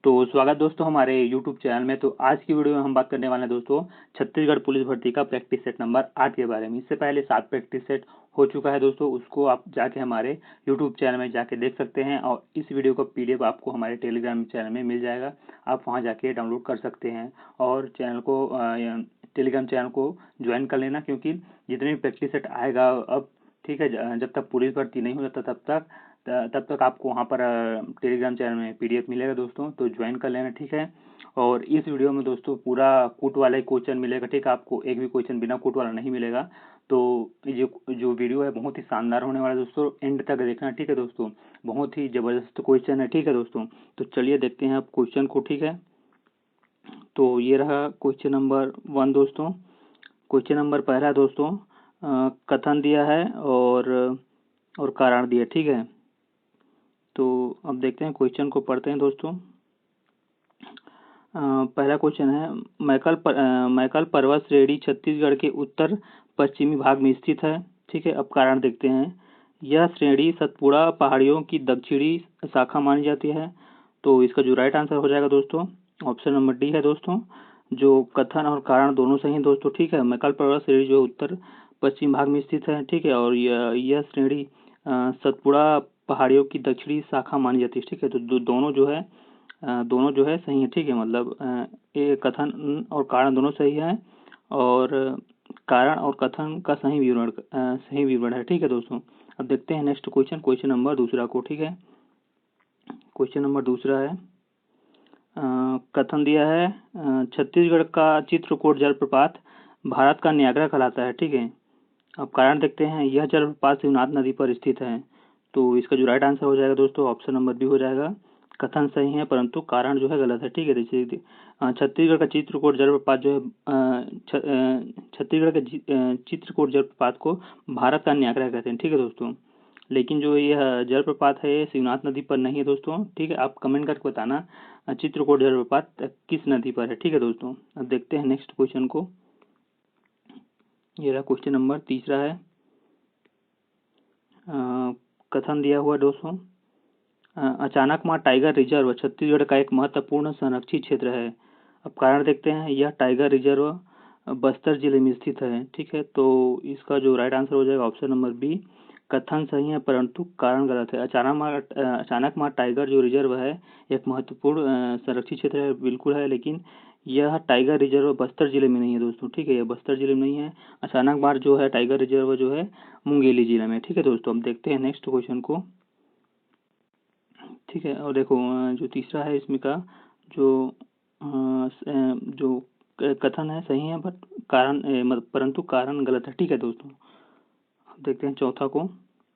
तो स्वागत दोस्तों हमारे YouTube चैनल में। तो आज की वीडियो में हम बात करने वाले हैं दोस्तों छत्तीसगढ़ पुलिस भर्ती का प्रैक्टिस सेट नंबर 8 के बारे में। इससे पहले 7 प्रैक्टिस सेट हो चुका है दोस्तों, उसको आप जाके हमारे YouTube चैनल में जाके देख सकते हैं और इस वीडियो का PDF आपको हमारे टेलीग्राम चैनल में मिल जाएगा। आप वहाँ जाके डाउनलोड कर सकते हैं और टेलीग्राम चैनल को ज्वाइन कर लेना, क्योंकि जितने भी प्रैक्टिस सेट आएगा अब, ठीक है, जब तक पुलिस भर्ती नहीं हो जाता तब तक आपको वहाँ पर टेलीग्राम चैनल में PDF मिलेगा दोस्तों, तो ज्वाइन कर लेना, ठीक है। और इस वीडियो में दोस्तों पूरा कूट वाला ही क्वेश्चन मिलेगा, ठीक है, आपको एक भी क्वेश्चन बिना कूट वाला नहीं मिलेगा। तो ये जो वीडियो है बहुत ही शानदार होने वाला है दोस्तों, एंड तक देखना, ठीक है दोस्तों। बहुत ही ज़बरदस्त क्वेश्चन है, ठीक है दोस्तों। तो चलिए देखते हैं आप क्वेश्चन को, ठीक है। तो ये रहा क्वेश्चन नंबर 1 दोस्तों। क्वेश्चन नंबर पहला दोस्तों, कथन दिया है और कारण दिया, ठीक है। तो अब देखते हैं क्वेश्चन को, पढ़ते हैं दोस्तों। पहला क्वेश्चन है, मैकल पर्वत श्रेणी छत्तीसगढ़ के उत्तर पश्चिमी भाग में स्थित है, ठीक है। अब कारण देखते हैं। यह श्रेणी सतपुड़ा पहाड़ियों की दक्षिणी शाखा मानी जाती है। तो इसका जो राइट आंसर हो जाएगा दोस्तों, ऑप्शन नंबर डी है दोस्तों। जो कथन और कारण दोनों सही हैं दोस्तों, ठीक है। मैकल पर्वत श्रेणी जो उत्तर पश्चिम भाग में स्थित है, ठीक है, और यह श्रेणी सतपुड़ा पहाड़ियों की दक्षिणी शाखा मानी जाती है, ठीक है। तो दोनों जो है सही है, ठीक है। मतलब ये कथन और कारण दोनों सही है और कारण और कथन का सही विवरण है, ठीक है दोस्तों। अब देखते हैं नेक्स्ट क्वेश्चन, क्वेश्चन नंबर दूसरा को, ठीक है। क्वेश्चन नंबर दूसरा है, कथन दिया है, छत्तीसगढ़ का चित्रकूट जलप्रपात भारत का न्यागरा कहलाता है, ठीक है। अब कारण देखते हैं। यह जलप्रपात शिवनाथ नदी पर स्थित है। तो इसका जो राइट आंसर हो जाएगा दोस्तों, ऑप्शन नंबर बी हो जाएगा। कथन सही है परंतु कारण जो है गलत है, ठीक है। जैसे छत्तीसगढ़ का चित्रकूट जलप्रपात जो है छत्तीसगढ़ के चित्रकूट जलप्रपात को भारत का न्यागरा कहते हैं, ठीक है दोस्तों। लेकिन जो यह जलप्रपात है ये शिवनाथ नदी पर नहीं है दोस्तों, ठीक है। आप कमेंट करके बताना चित्रकूट जलप्रपात किस नदी पर है, ठीक है दोस्तों। अब देखते हैं नेक्स्ट क्वेश्चन को। ये रहा क्वेश्चन नंबर तीसरा है, कथन दिया हुआ दोस्तों, अचानकमार टाइगर रिजर्व छत्तीसगढ़ का एक महत्वपूर्ण संरक्षित क्षेत्र है। अब कारण देखते हैं। यह टाइगर रिजर्व बस्तर जिले में स्थित है, ठीक है। तो इसका जो राइट आंसर हो जाएगा ऑप्शन नंबर बी। कथन सही है परंतु कारण गलत है। अचानकमार टाइगर जो रिजर्व है एक महत्वपूर्ण संरक्षित क्षेत्र है, बिल्कुल है, लेकिन यह टाइगर रिजर्व बस्तर जिले में नहीं है दोस्तों, ठीक है। यह बस्तर जिले में नहीं है। अचानकमार जो है टाइगर रिजर्व जो है मुंगेली जिले में, ठीक है दोस्तों। अब देखते हैं नेक्स्ट क्वेश्चन को, ठीक है। और देखो जो तीसरा है इसमें का जो कथन है सही है, बट परंतु कारण गलत है, ठीक है दोस्तों। अब देखते हैं चौथा को।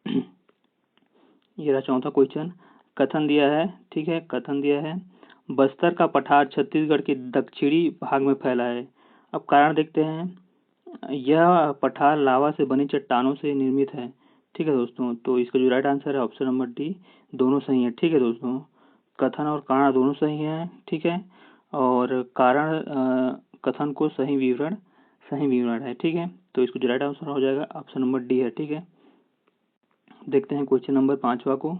ये रहा चौथा क्वेश्चन, कथन दिया है, ठीक है। कथन दिया है, बस्तर का पठार छत्तीसगढ़ के दक्षिणी भाग में फैला है। अब कारण देखते हैं। यह पठार लावा से बनी चट्टानों से निर्मित है, ठीक है दोस्तों। तो इसका जो राइट आंसर है ऑप्शन नंबर डी, दोनों सही है, ठीक है दोस्तों। कथन और कारण दोनों सही है, ठीक है। और कारण कथन को सही विवरण है, ठीक है। तो इसको जो राइट आंसर हो जाएगा ऑप्शन नंबर डी है, ठीक है। देखते हैं क्वेश्चन नंबर 5वां को।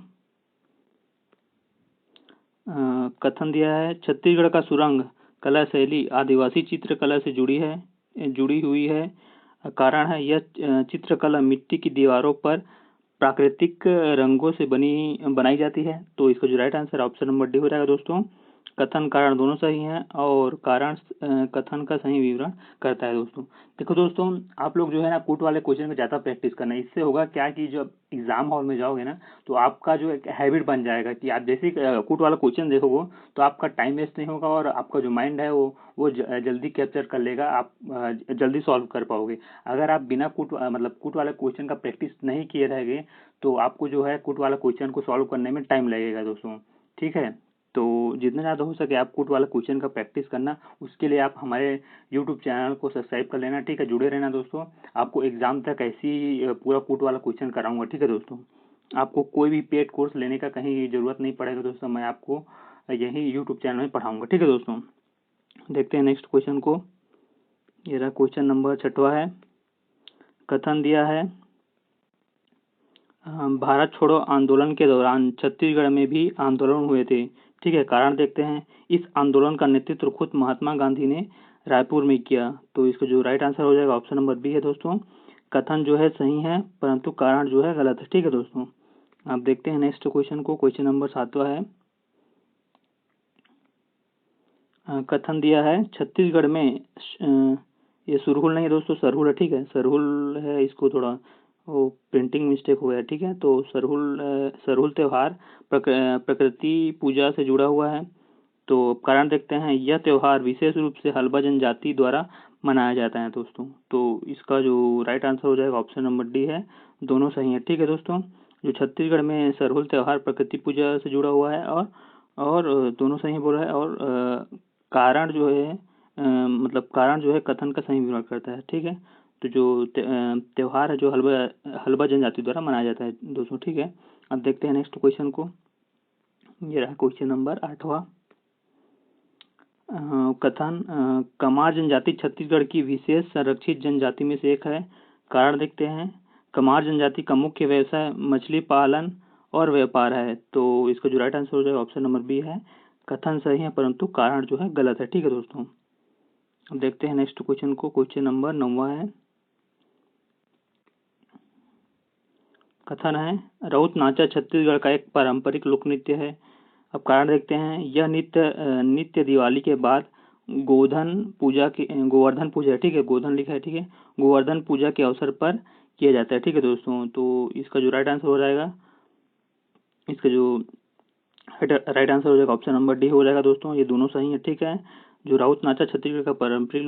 कथन दिया है, छत्तीसगढ़ का सुरंग कला शैली आदिवासी चित्रकला से जुड़ी हुई है। कारण है, यह चित्रकला मिट्टी की दीवारों पर प्राकृतिक रंगों से बनाई जाती है। तो इसका जो right answer option number D हो जाएगा दोस्तों। कथन कारण दोनों सही हैं और कारण कथन का सही विवरण करता है दोस्तों। देखो दोस्तों, आप लोग जो है ना कूट वाले क्वेश्चन का ज़्यादा प्रैक्टिस करना, इससे होगा क्या कि जब एग्जाम हॉल में जाओगे ना तो आपका जो एक हैबिट बन जाएगा कि आप जैसे ही कूट वाला क्वेश्चन देखोगे तो आपका टाइम वेस्ट नहीं होगा और आपका जो माइंड है वो जल्दी कैप्चर कर लेगा, आप जल्दी सॉल्व कर पाओगे। अगर आप बिना मतलब कूट वाले क्वेश्चन का प्रैक्टिस नहीं किए रहेंगे तो आपको जो है कूट वाला क्वेश्चन को सॉल्व करने में टाइम लगेगा दोस्तों, ठीक है। तो जितना ज़्यादा हो सके आप कूट वाला क्वेश्चन का प्रैक्टिस करना, उसके लिए आप हमारे यूट्यूब चैनल को सब्सक्राइब कर लेना, ठीक है। जुड़े रहना दोस्तों, आपको एग्जाम तक ऐसी पूरा कूट वाला क्वेश्चन कराऊंगा, ठीक है दोस्तों। आपको कोई भी पेड कोर्स लेने का कहीं ज़रूरत नहीं पड़ेगा दोस्तों, मैं आपको यही यूट्यूब चैनल में पढ़ाऊंगा, ठीक है दोस्तों। देखते हैं नेक्स्ट क्वेश्चन को। ये रहा क्वेश्चन नंबर 6वां है, कथन दिया है, भारत छोड़ो आंदोलन के दौरान छत्तीसगढ़ में भी आंदोलन हुए थे। ठीक है, कारण देखते हैं। इस आंदोलन का नेतृत्व खुद महात्मा गांधी ने रायपुर में किया। तो इसका जो राइट आंसर हो जाएगा ऑप्शन नंबर बी है दोस्तों। कथन जो है सही है, परंतु कारण जो है गलत है। ठीक है दोस्तों, आप देखते हैं नेक्स्ट क्वेश्चन को। क्वेश्चन नंबर 7वां है। कथन दिया है छत्तीसगढ़ में ये सुरहुल नहीं है दोस्तों, सरहुल है। ठीक है, सरहुल है, इसको थोड़ा वो प्रिंटिंग मिस्टेक हो गया। ठीक है, तो सरहुल त्योहार प्रकृति पूजा से जुड़ा हुआ है। तो कारण देखते हैं, यह त्योहार विशेष रूप से हल्बा जनजाति द्वारा मनाया जाता है दोस्तों। तो इसका जो राइट आंसर हो जाएगा ऑप्शन नंबर डी है, दोनों सही है। ठीक है दोस्तों, जो छत्तीसगढ़ में सरहुल त्योहार प्रकृति पूजा से जुड़ा हुआ है और दोनों सही बोल रहा है। और कारण जो है मतलब कारण जो है कथन का सही विवरण करता है। ठीक है, तो जो त्योहार है जो हल्बा जनजाति द्वारा मनाया जाता है दोस्तों। ठीक है, अब देखते हैं नेक्स्ट क्वेश्चन को। ये रहा क्वेश्चन नंबर 8वां। कथन कमार जनजाति छत्तीसगढ़ की विशेष संरक्षित जनजाति में से एक है। कारण देखते हैं, कमार जनजाति का मुख्य व्यवसाय मछली पालन और व्यापार है। तो इसका जो राइट आंसर हो जाएगा ऑप्शन नंबर बी है, कथन सही है परंतु कारण जो है गलत है। ठीक है दोस्तों, अब देखते हैं नेक्स्ट क्वेश्चन को। क्वेश्चन नंबर 9वां है। कथन है राउत नाचा छत्तीसगढ़ का एक पारंपरिक लोक नृत्य है। अब कारण देखते हैं, यह नित्य दिवाली के बाद गोवर्धन पूजा है। ठीक है, गोवर्धन लिखा है। ठीक है, गोवर्धन पूजा के अवसर पर किया जाता है। ठीक है दोस्तों, तो इसका जो राइट आंसर हो जाएगा, इसका जो राइट आंसर हो जाएगा ऑप्शन नंबर डी हो जाएगा दोस्तों। ये दोनों सही है। ठीक है, जो राउत नाचा छत्तीसगढ़ का पारंपरिक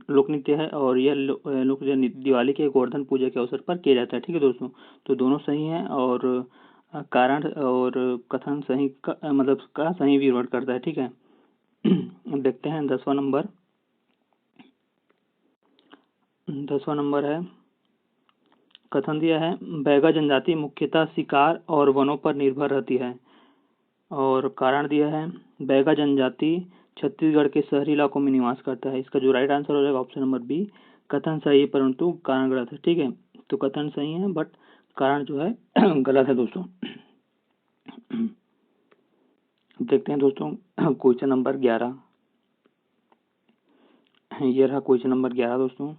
लोक नृत्य है और यह लोक दिवाली के गोवर्धन पूजा के अवसर पर किया जाता है। ठीक है दोस्तों, तो दोनों सही है। और कारण और कथन सही मतलब का सही विवरण करता है। ठीक है, अब देखते हैं 10वां नंबर। 10वां नंबर है। कथन दिया है बैगा जनजाति मुख्यतः शिकार और वनों पर निर्भर रहती है। और कारण दिया है, बैगा जनजाति छत्तीसगढ़ के शहरी इलाकों में निवास करता है। इसका जो राइट आंसर हो जाएगा ऑप्शन नंबर बी, कथन सही है परंतु कारण गलत है। ठीक है, तो कथन सही है बट कारण जो है गलत है दोस्तों। देखते हैं दोस्तों क्वेश्चन नंबर 11। ये रहा क्वेश्चन नंबर 11 दोस्तों।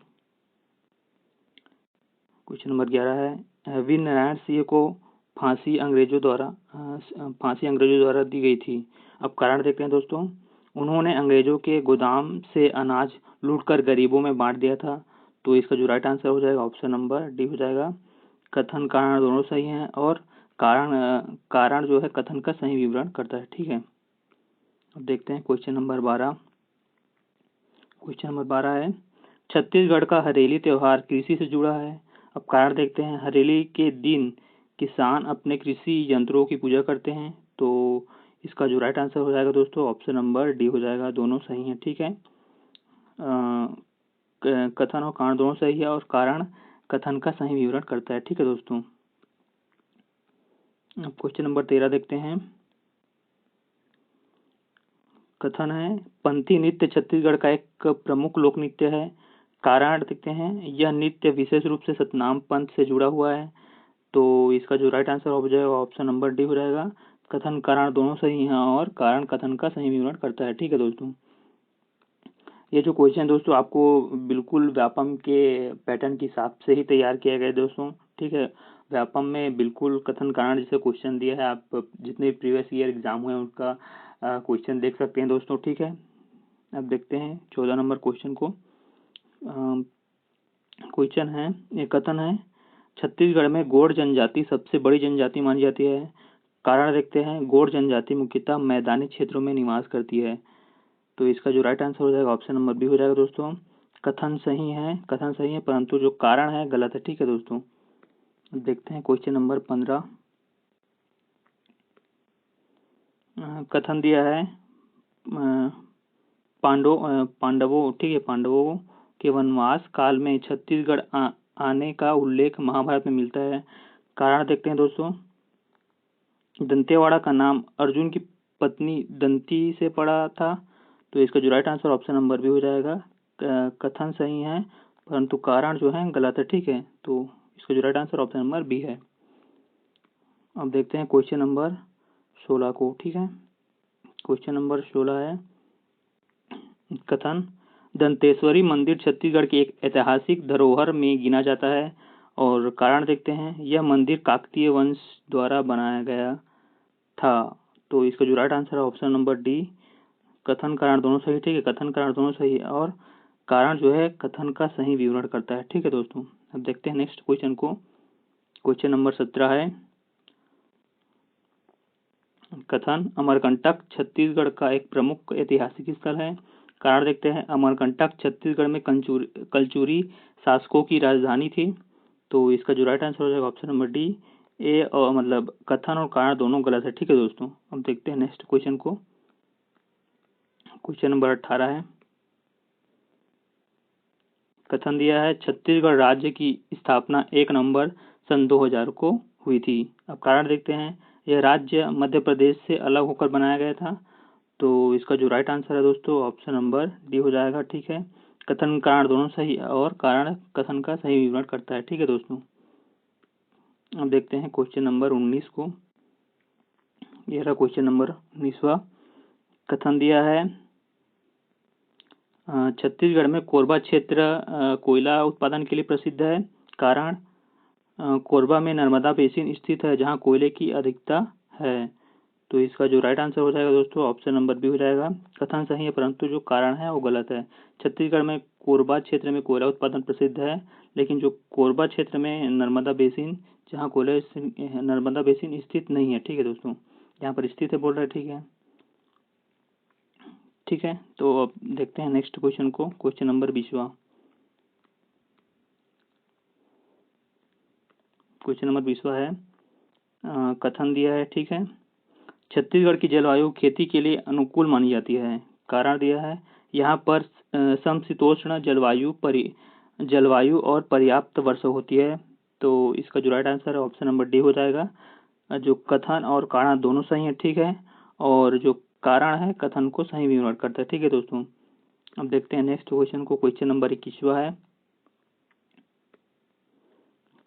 क्वेश्चन नंबर 11 है, वीर नारायण सिंह को फांसी अंग्रेजों द्वारा दी गई थी। अब कारण देखते हैं दोस्तों, उन्होंने अंग्रेजों के गोदाम से अनाज लूटकर गरीबों में बांट दिया था। तो इसका जो राइट आंसर हो जाएगा ऑप्शन नंबर डी हो जाएगा। कथन कारण दोनों सही हैं और कारण जो है कथन का सही विवरण करता है। ठीक है, अब देखते हैं क्वेश्चन नंबर 12। क्वेश्चन नंबर 12 है, छत्तीसगढ़ का हरेली त्योहार कृषि से जुड़ा है। अब कारण देखते हैं, हरेली के दिन किसान अपने कृषि यंत्रों की पूजा करते हैं। तो इसका जो राइट आंसर हो जाएगा दोस्तों ऑप्शन नंबर डी हो जाएगा, दोनों सही हैं। ठीक है, कथन और कारण दोनों सही है और कारण कथन का सही विवरण करता है। ठीक है दोस्तों, अब क्वेश्चन नंबर 13 देखते हैं। कथन है पंथी नृत्य छत्तीसगढ़ का एक प्रमुख लोक नृत्य है। कारण देखते हैं, यह नृत्य विशेष रूप से सतनाम पंथ से जुड़ा हुआ है। तो इसका जो राइट आंसर हो जाएगा ऑप्शन नंबर डी हो जाएगा। कथन कारण दोनों सही हैं और कारण कथन का सही विवरण करता है। ठीक है दोस्तों, ये जो क्वेश्चन दोस्तों आपको बिल्कुल व्यापम के पैटर्न के हिसाब से ही तैयार किया गया है दोस्तों। ठीक है, व्यापम में बिल्कुल कथन कारण जैसे क्वेश्चन दिया है। आप जितने प्रीवियस ईयर एग्जाम हुए हैं उनका क्वेश्चन देख सकते हैं दोस्तों। ठीक है, अब देखते हैं 14 नंबर क्वेश्चन को। क्वेश्चन है, एक कथन है छत्तीसगढ़ में गोंड जनजाति सबसे बड़ी जनजाति मानी जाती है। कारण देखते हैं, गोंड जनजाति मुख्यतः मैदानी क्षेत्रों में निवास करती है। तो इसका जो राइट आंसर हो जाएगा ऑप्शन नंबर बी हो जाएगा दोस्तों। कथन सही है परंतु जो कारण है गलत है। ठीक है दोस्तों, देखते हैं क्वेश्चन नंबर 15। कथन दिया है पांडवों के वनवास काल में छत्तीसगढ़ आने का उल्लेख महाभारत में मिलता है। कारण देखते हैं दोस्तों, दंतेवाड़ा का नाम अर्जुन की पत्नी दंती से पड़ा था। तो इसका जो right answer option number B हो जाएगा। कथन सही है परंतु कारण जो है गलत है। ठीक है, तो इसका जो right answer option number B है। अब देखते हैं क्वेश्चन नंबर 16 को। ठीक है, क्वेश्चन नंबर 16 है कथन, दंतेश्वरी मंदिर छत्तीसगढ़ की एक ऐतिहासिक धरोहर में गिना जाता है। और कारण देखते हैं, यह मंदिर काकतीय वंश द्वारा बनाया गया था। तो इसका जो राइट आंसर है ऑप्शन नंबर डी, कथन कारण दोनों सही। ठीक है, कथन कारण दोनों सही है और कारण जो है कथन का सही विवरण करता है। ठीक है दोस्तों, अब देखते हैं नेक्स्ट क्वेश्चन को। क्वेश्चन नंबर 17 है कथन, अमरकंटक छत्तीसगढ़ का एक प्रमुख ऐतिहासिक स्थल है। कारण देखते हैं, अमरकंटक छत्तीसगढ़ में कलचुरी शासकों की राजधानी थी। तो इसका जो राइट आंसर हो जाएगा ऑप्शन नंबर डी, ए और मतलब कथन और कारण दोनों गलत है। ठीक है दोस्तों, अब देखते हैं नेक्स्ट क्वेश्चन को। क्वेश्चन नंबर 18 है कथन दिया है, छत्तीसगढ़ राज्य की स्थापना 1 नवंबर सन 2000 को हुई थी। अब कारण देखते हैं, यह राज्य मध्य प्रदेश से अलग होकर बनाया गया था। तो इसका जो राइट आंसर है दोस्तों ऑप्शन नंबर डी हो जाएगा। ठीक है, कथन कारण दोनों सही और कारण कथन का सही विवरण करता है। ठीक है दोस्तों, अब देखते हैं क्वेश्चन नंबर 19 को। यह रहा क्वेश्चन नंबर 19वां। कथन दिया है, छत्तीसगढ़ में कोरबा क्षेत्र कोयला उत्पादन के लिए प्रसिद्ध है। कारण, कोरबा में नर्मदा बेसिन स्थित है जहां कोयले की अधिकता है। तो इसका जो राइट आंसर हो जाएगा दोस्तों ऑप्शन नंबर बी हो जाएगा। कथन सही है परंतु जो कारण है वो गलत है। छत्तीसगढ़ में कोरबा क्षेत्र में कोयला उत्पादन प्रसिद्ध है, लेकिन जो कोरबा क्षेत्र में नर्मदा बेसिन जहाँ कोयला नर्मदा बेसिन स्थित नहीं है। ठीक है दोस्तों, यहाँ पर स्थित है बोल रहा है। ठीक है, ठीक है, तो अब देखते हैं नेक्स्ट क्वेश्चन को। क्वेश्चन नंबर 20वां। क्वेश्चन नंबर 20वां है कथन दिया है। ठीक है, छत्तीसगढ़ की जलवायु खेती के लिए अनुकूल मानी जाती है। कारण दिया है, यहाँ पर समशीतोष्ण जलवायु और पर्याप्त वर्षा होती है। तो इसका जो राइट आंसर है ऑप्शन नंबर डी हो जाएगा। जो कथन और कारण दोनों सही है। ठीक है, और जो कारण है कथन को सही विवरण करता है। ठीक है दोस्तों, अब देखते हैं नेक्स्ट क्वेश्चन को। क्वेश्चन नंबर 21वां है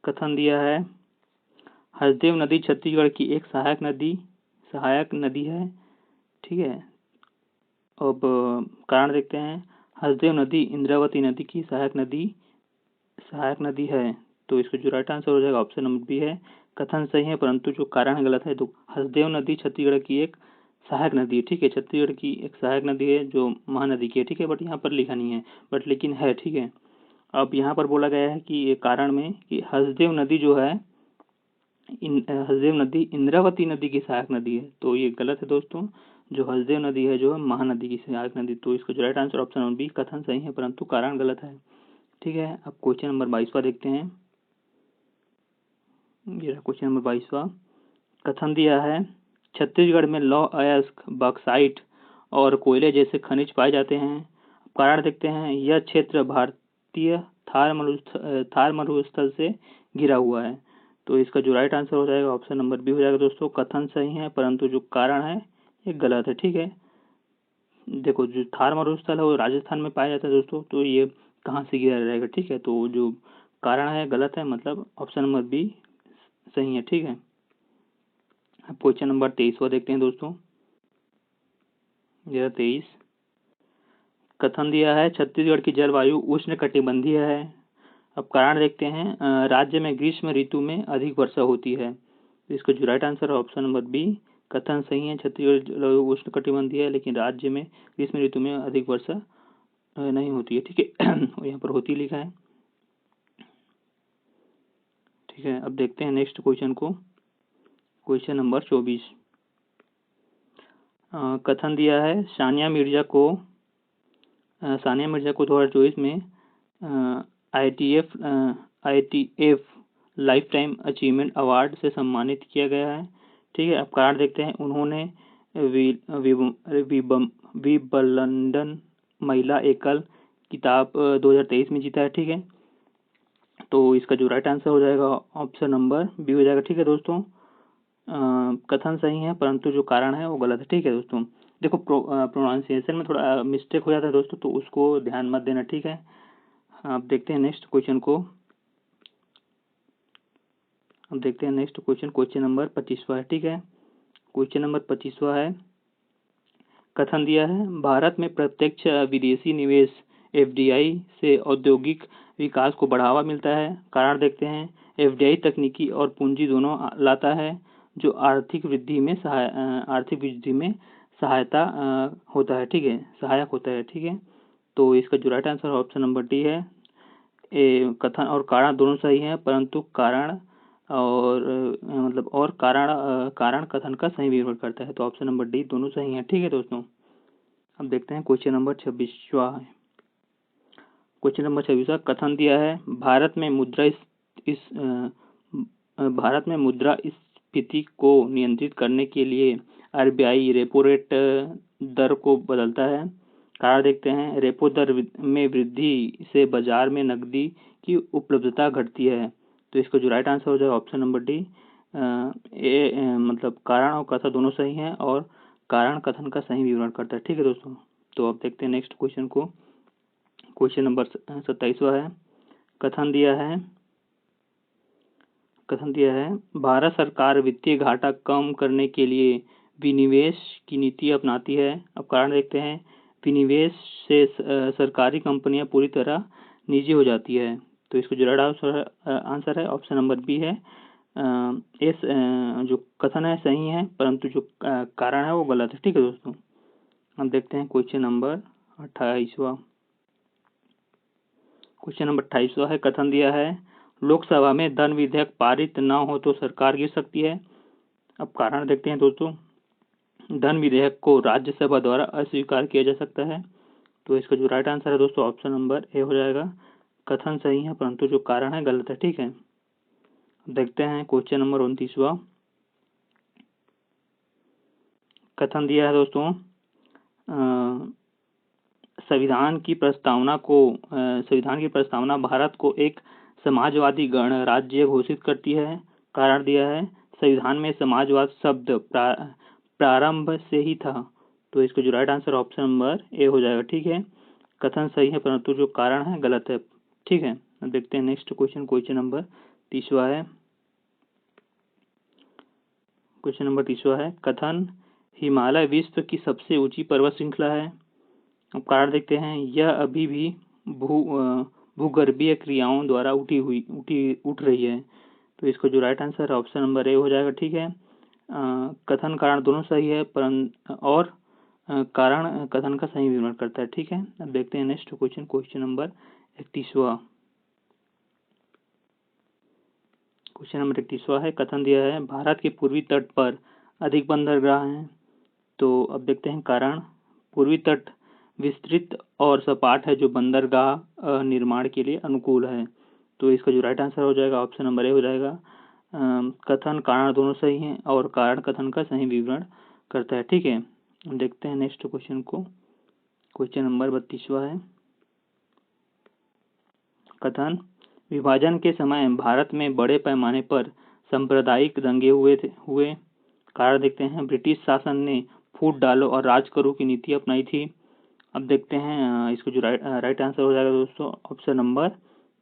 कथन दिया है, हसदेव नदी छत्तीसगढ़ की एक सहायक नदी है। ठीक है, अब कारण देखते हैं, हसदेव नदी इंद्रावती नदी की सहायक नदी है। तो इसका जो राइट आंसर हो जाएगा ऑप्शन नंबर बी है। कथन सही है परंतु जो कारण गलत है। तो हसदेव नदी छत्तीसगढ़ की एक सहायक नदी है। ठीक है, छत्तीसगढ़ की एक सहायक नदी है जो महानदी की है। ठीक है, बट यहाँ पर लिखा नहीं है, बट लेकिन है। ठीक है, अब यहाँ पर बोला गया है कि ये कारण में कि हसदेव नदी जो है हसदेव नदी इंद्रावती नदी की सहायक नदी है। तो ये गलत है दोस्तों, जो हसदेव नदी है जो है महानदी की सहायक नदी। तो इसका जो right answer option number B, कथन सही है परंतु कारण गलत है। ठीक है, अब क्वेश्चन नंबर 22वां देखते हैं। ये क्वेश्चन नंबर 22वां। कथन दिया है, छत्तीसगढ़ में लौह अयस्क, बॉक्साइट और कोयले जैसे खनिज पाए जाते हैं। कारण देखते हैं, यह क्षेत्र भारतीय थार मरुस्थल से घिरा हुआ है। तो इसका जो राइट आंसर हो जाएगा ऑप्शन नंबर बी हो जाएगा दोस्तों। कथन सही है परंतु जो कारण है ये गलत है। ठीक है, देखो जो थार मरुस्थल है वो राजस्थान में पाया जाता है दोस्तों, तो ये कहाँ से घिरा रहेगा। ठीक है, तो जो कारण है गलत है, मतलब ऑप्शन नंबर बी सही है। ठीक है, अब क्वेश्चन नंबर 23वां देखते हैं दोस्तों। यह 23 कथन दिया है, छत्तीसगढ़ की जलवायु उष्ण कटिबंधीय है। अब कारण देखते हैं, राज्य में ग्रीष्म ऋतु में अधिक वर्षा होती है। इसका जो राइट आंसर है ऑप्शन नंबर बी, कथन सही है। छत्तीसगढ़ जलवायु उष्ण कटिबंधीय है, लेकिन राज्य में ग्रीष्म ऋतु में अधिक वर्षा नहीं होती है। ठीक है, यहाँ पर होती लिखा है। ठीक है, अब देखते हैं नेक्स्ट क्वेश्चन को। क्वेश्चन नंबर 24 कथन दिया है, सानिया मिर्जा को 2024 में ITF life time achievement award से सम्मानित किया गया है। ठीक है, अब कारण देखते हैं, उन्होंने विबलंडन महिला एकल किताब 2023 में जीता है। ठीक है, तो इसका जो राइट आंसर हो जाएगा ऑप्शन नंबर बी हो जाएगा। ठीक है दोस्तों, कथन सही है परंतु जो कारण है वो गलत है। ठीक है दोस्तों, देखो प्रोनाउंसिएशन में थोड़ा मिस्टेक हो जाता है दोस्तों, तो उसको ध्यान मत देना। ठीक है, आप देखते हैं नेक्स्ट क्वेश्चन को। अब देखते हैं नेक्स्ट क्वेश्चन। क्वेश्चन नंबर 25वां है, ठीक है। क्वेश्चन नंबर 25वां है, कथन दिया है भारत में प्रत्यक्ष विदेशी निवेश एफडीआई से औद्योगिक विकास को बढ़ावा मिलता है। कारण देखते हैं, एफडीआई तकनीकी और पूंजी दोनों लाता है जो आर्थिक वृद्धि में सहायता होता है, ठीक है, सहायक होता है, ठीक है। तो इसका जो right answer option number D है। कथन और कारण दोनों सही हैं, परंतु कारण और कारण कथन का सही विवरण करता है। तो ऑप्शन नंबर डी दोनों सही हैं, ठीक है दोस्तों। अब देखते हैं क्वेश्चन नंबर 26वां है। क्वेश्चन नंबर 26वां कथन दिया है भारत में मुद्रास्फीति को नियंत्रित करने के लिए आरबीआई रेपो रेट दर को बदलता है। कारण देखते हैं, रेपो दर में वृद्धि से बाजार में नकदी की उपलब्धता घटती है। तो इसका जो राइट आंसर हो जाएगा ऑप्शन नंबर डी। कारण और कथन दोनों सही हैं और कारण कथन का सही विवरण करता है, ठीक है दोस्तों। तो अब देखते हैं नेक्स्ट क्वेश्चन को। क्वेश्चन नंबर 27वां है, कथन दिया है भारत सरकार वित्तीय घाटा कम करने के लिए विनिवेश की नीति अपनाती है। अब कारण देखते हैं, विनिवेश से सरकारी कंपनियां पूरी तरह निजी हो जाती है। तो इसको जो राइट आंसर है ऑप्शन नंबर बी है। जो कथन है सही है, परंतु जो कारण है वो गलत है, ठीक है दोस्तों। अब देखते हैं क्वेश्चन नंबर 28वां। क्वेश्चन नंबर 28वां है, कथन दिया है लोकसभा में धन विधेयक पारित न हो तो सरकार गिर सकती है। अब कारण देखते हैं दोस्तों, धन विधेयक को राज्यसभा द्वारा अस्वीकार किया जा सकता है। तो इसका जो राइट आंसर है दोस्तों ऑप्शन नंबर ए हो जाएगा। कथन सही है, परंतु जो कारण है गलत है, ठीक है। देखते हैं क्वेश्चन नंबर 29वां। कथन दिया है दोस्तों संविधान की प्रस्तावना भारत को एक समाजवादी गणराज्य घोषित करती है। कारण दिया है, संविधान में समाजवाद शब्द प्रारंभ से ही था। तो इसका जो right answer option number A हो जाएगा, ठीक है। कथन सही है, परंतु जो कारण है गलत है, ठीक है। देखते हैं नेक्स्ट क्वेश्चन। क्वेश्चन नंबर 30वां है। क्वेश्चन नंबर 30वां है, कथन हिमालय विश्व की सबसे ऊंची पर्वत श्रृंखला है। अब कारण देखते हैं, यह अभी भी भूगर्भीय क्रियाओं द्वारा उठ रही है। तो इसको जो राइट आंसर है ऑप्शन नंबर ए हो जाएगा, ठीक है। कथन कारण दोनों सही है, और कारण कथन का सही विवरण करता है, ठीक है। अब देखते हैं नेक्स्ट क्वेश्चन। क्वेश्चन नंबर 31वां। क्वेश्चन नंबर 31वां है, कथन दिया है भारत के पूर्वी तट पर अधिक बंदरगाह हैं। तो अब देखते हैं कारण, पूर्वी तट विस्तृत और सपाट है जो बंदरगाह निर्माण के लिए अनुकूल है। तो इसका जो राइट आंसर हो जाएगा ऑप्शन नंबर ए हो जाएगा। कथन कारण दोनों सही हैं और कारण कथन का सही विवरण करता है, ठीक है। देखते हैं नेक्स्ट क्वेश्चन को। क्वेश्चन नंबर 32वां है, कथन विभाजन के समय भारत में बड़े पैमाने पर सांप्रदायिक दंगे हुए। कारण देखते हैं, ब्रिटिश शासन ने फूट डालो और राज करो की नीति अपनाई थी। अब देखते हैं इसको जो राइट आंसर हो जाएगा दोस्तों ऑप्शन नंबर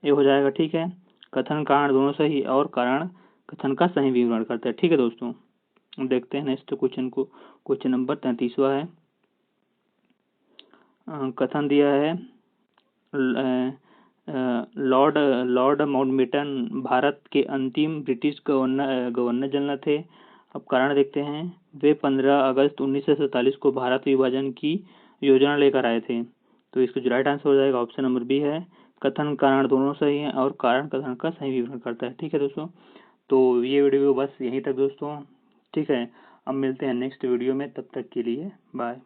ए हो जाएगा, ठीक है। कथन कारण दोनों सही और कारण कथन का सही विवरण करता है, ठीक है दोस्तों। देखते हैं नेक्स्ट क्वेश्चन को। क्वेश्चन नंबर 33वां है, कथन दिया है लॉर्ड माउंटबेटन भारत के अंतिम ब्रिटिश गवर्नर जनरल थे। अब कारण देखते हैं, वे 15 अगस्त 1947 को भारत विभाजन की योजना लेकर आए थे। तो इसका जो राइट आंसर हो जाएगा ऑप्शन नंबर बी है। कथन कारण दोनों सही हैं और कारण कथन का सही विवरण करता है, ठीक है दोस्तों। तो ये वीडियो बस यहीं तक दोस्तों, ठीक है। अब मिलते हैं नेक्स्ट वीडियो में, तब तक के लिए बाय।